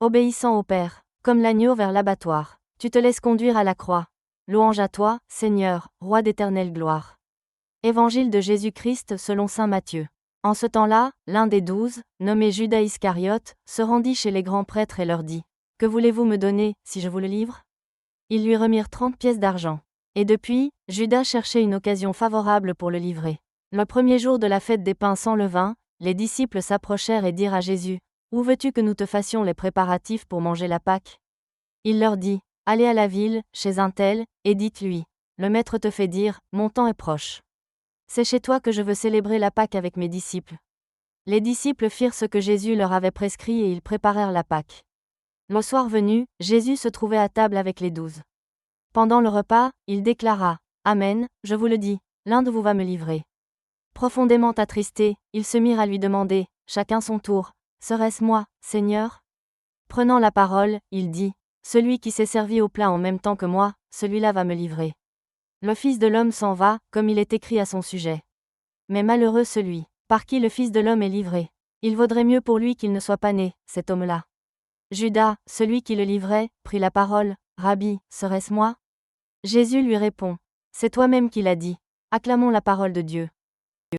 obéissant au Père, comme l'agneau vers l'abattoir. Tu te laisses conduire à la croix. Louange à toi, Seigneur, Roi d'éternelle gloire. Évangile de Jésus-Christ selon saint Matthieu. En ce temps-là, l'un des 12, nommé Judas Iscariote, se rendit chez les grands prêtres et leur dit : Que voulez-vous me donner, si je vous le livre ? Ils lui remirent 30 pièces d'argent. Et depuis, Judas cherchait une occasion favorable pour le livrer. Le premier jour de la fête des pains sans levain, les disciples s'approchèrent et dirent à Jésus : Où veux-tu que nous te fassions les préparatifs pour manger la Pâque ? Il leur dit : Allez à la ville, chez un tel, et dites-lui : Le Maître te fait dire, mon temps est proche. C'est chez toi que je veux célébrer la Pâque avec mes disciples. Les disciples firent ce que Jésus leur avait prescrit et ils préparèrent la Pâque. Le soir venu, Jésus se trouvait à table avec les 12. Pendant le repas, il déclara : Amen, je vous le dis, l'un de vous va me livrer. Profondément attristés, ils se mirent à lui demander, chacun son tour : Serait-ce moi, Seigneur ? Prenant la parole, il dit : Celui qui s'est servi au plat en même temps que moi, celui-là va me livrer. Le Fils de l'homme s'en va, comme il est écrit à son sujet. Mais malheureux celui, par qui le Fils de l'homme est livré. Il vaudrait mieux pour lui qu'il ne soit pas né, cet homme-là. Judas, celui qui le livrait, prit la parole : Rabbi, serait-ce moi ? Jésus lui répond : C'est toi-même qui l'as dit. Acclamons la parole de Dieu.